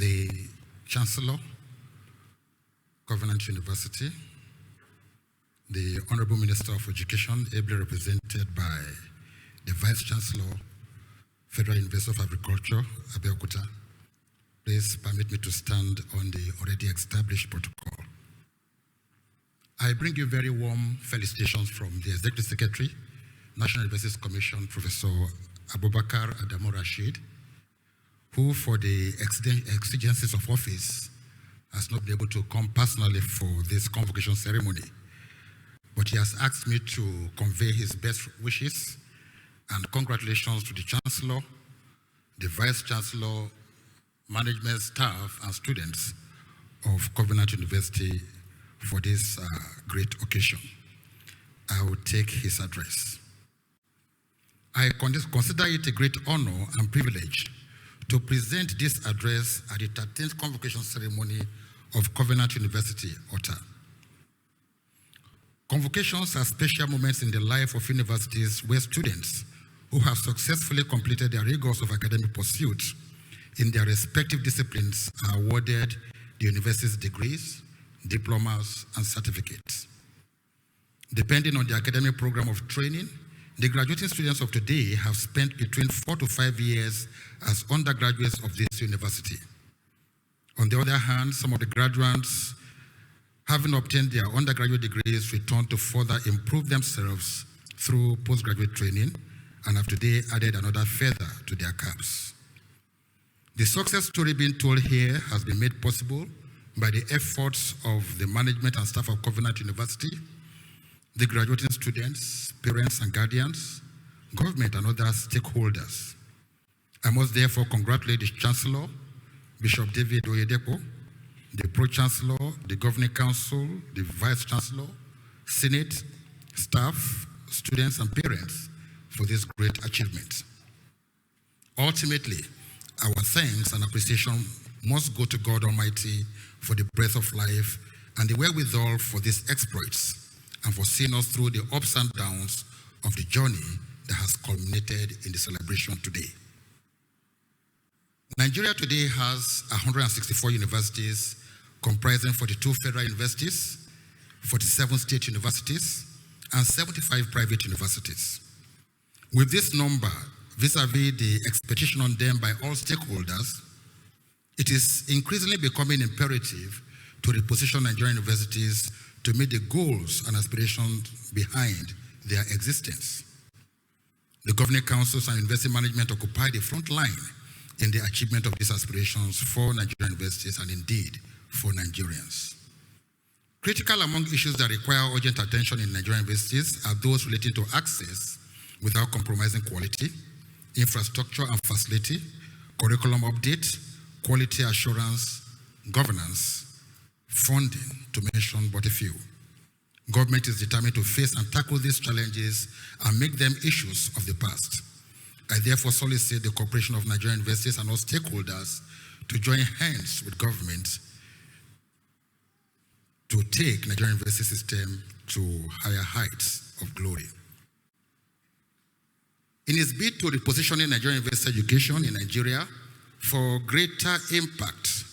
the Chancellor, Covenant University, the Honorable Minister of Education, ably represented by the Vice Chancellor, Federal University of Agriculture, Abeokuta. Please permit me to stand on the already established protocol. I bring you very warm felicitations from the Executive Secretary, National Universities Commission, Professor Abubakar Adamu Rashid, who for the exigencies of office has not been able to come personally for this convocation ceremony. But he has asked me to convey his best wishes and congratulations to the Chancellor, the Vice Chancellor, management staff, and students of Covenant University for this great occasion. I will take his address. I consider it a great honor and privilege to present this address at the 13th convocation ceremony of Covenant University, Ota. Convocations are special moments in the life of universities where students who have successfully completed their rigors of academic pursuits in their respective disciplines are awarded the university's degrees, diplomas, and certificates. Depending on the academic program of training, the graduating students of today have spent between 4 to 5 years as undergraduates of this university. On the other hand, some of the graduates, having obtained their undergraduate degrees, return to further improve themselves through postgraduate training and have today added another feather to their caps. The success story being told here has been made possible by the efforts of the management and staff of Covenant University, the graduating students, parents and guardians, government and other stakeholders. I must therefore congratulate the Chancellor, Bishop David Oyedepo, the Pro-Chancellor, the Governing Council, the Vice-Chancellor, Senate, staff, students and parents for this great achievement. Ultimately, our thanks and appreciation must go to God Almighty for the breath of life and the wherewithal for these exploits and for seeing us through the ups and downs of the journey that has culminated in the celebration today. Nigeria today has 164 universities comprising 42 federal universities, 47 state universities, and 75 private universities. With this number, vis-a-vis the expectation on them by all stakeholders, it is increasingly becoming imperative to reposition Nigerian universities to meet the goals and aspirations behind their existence. The governing councils and university management occupy the front line in the achievement of these aspirations for Nigerian universities and indeed for Nigerians. Critical among issues that require urgent attention in Nigerian universities are those relating to access without compromising quality, infrastructure and facility, curriculum update, quality assurance, governance, funding, to mention but a few. Government is determined to face and tackle these challenges and make them issues of the past. I therefore solicit the cooperation of Nigerian universities and all stakeholders to join hands with government to take Nigerian university system to higher heights of glory. In its bid to repositioning Nigerian university education in Nigeria for greater impact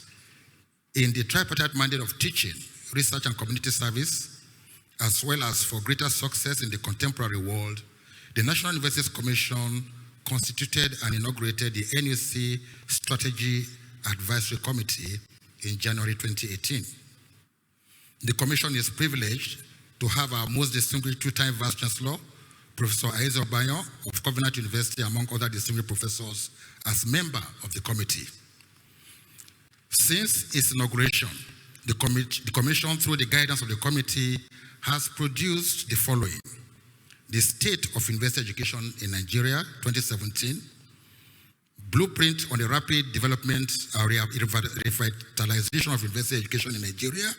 in the tripartite mandate of teaching, research and community service, as well as for greater success in the contemporary world, the National Universities Commission constituted and inaugurated the NUC Strategy Advisory Committee in January 2018. The Commission is privileged to have our most distinguished two-time Vice Chancellor, Professor Aizo Bayo of Covenant University, among other distinguished professors, as member of the committee. Since its inauguration, the Commission, through the guidance of the committee, has produced the following: the State of University Education in Nigeria, 2017, Blueprint on the Rapid Development Revitalization of University Education in Nigeria,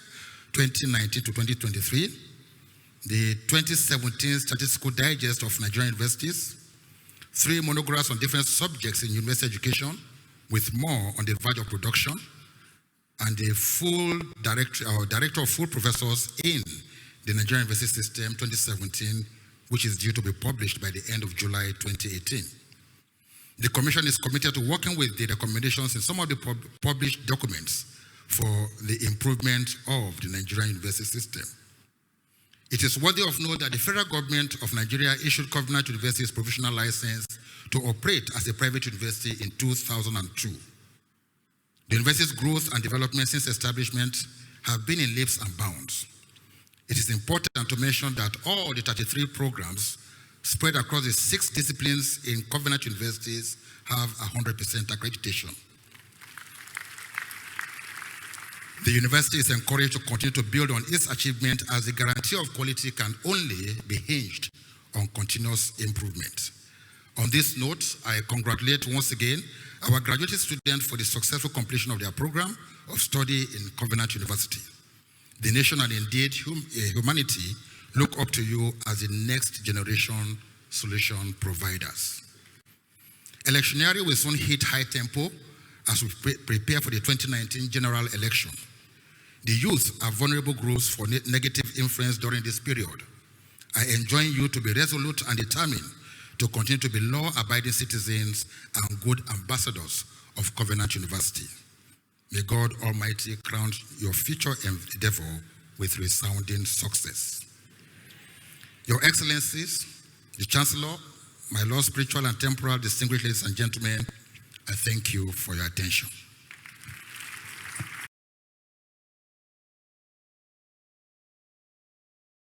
2019 to 2023, the 2017 Statistical Digest of Nigerian Universities, 3 monographs on different subjects in university education, with more on the verge of production, and the full Director of Full Professors in the Nigerian University System 2017, which is due to be published by the end of July 2018. The Commission is committed to working with the recommendations in some of the published documents for the improvement of the Nigerian university system. It is worthy of note that the federal government of Nigeria issued Covenant University's provisional license to operate as a private university in 2002. The university's growth and development since establishment have been in leaps and bounds. It is important to mention that all the 33 programs spread across the 6 disciplines in Covenant universities have 100% accreditation. The university is encouraged to continue to build on its achievement, as the guarantee of quality can only be hinged on continuous improvement. On this note, I congratulate once again our graduating students for the successful completion of their program of study in Covenant University. The nation and indeed humanity look up to you as the next generation solution providers. Electioneering will soon hit high tempo as we prepare for the 2019 general election. The youth are vulnerable groups for negative influence during this period. I enjoin you to be resolute and determined to continue to be law-abiding citizens and good ambassadors of Covenant University. May God Almighty crown your future endeavor with resounding success. Your Excellencies, the Chancellor, my Lord spiritual and temporal distinguished ladies and gentlemen, I thank you for your attention.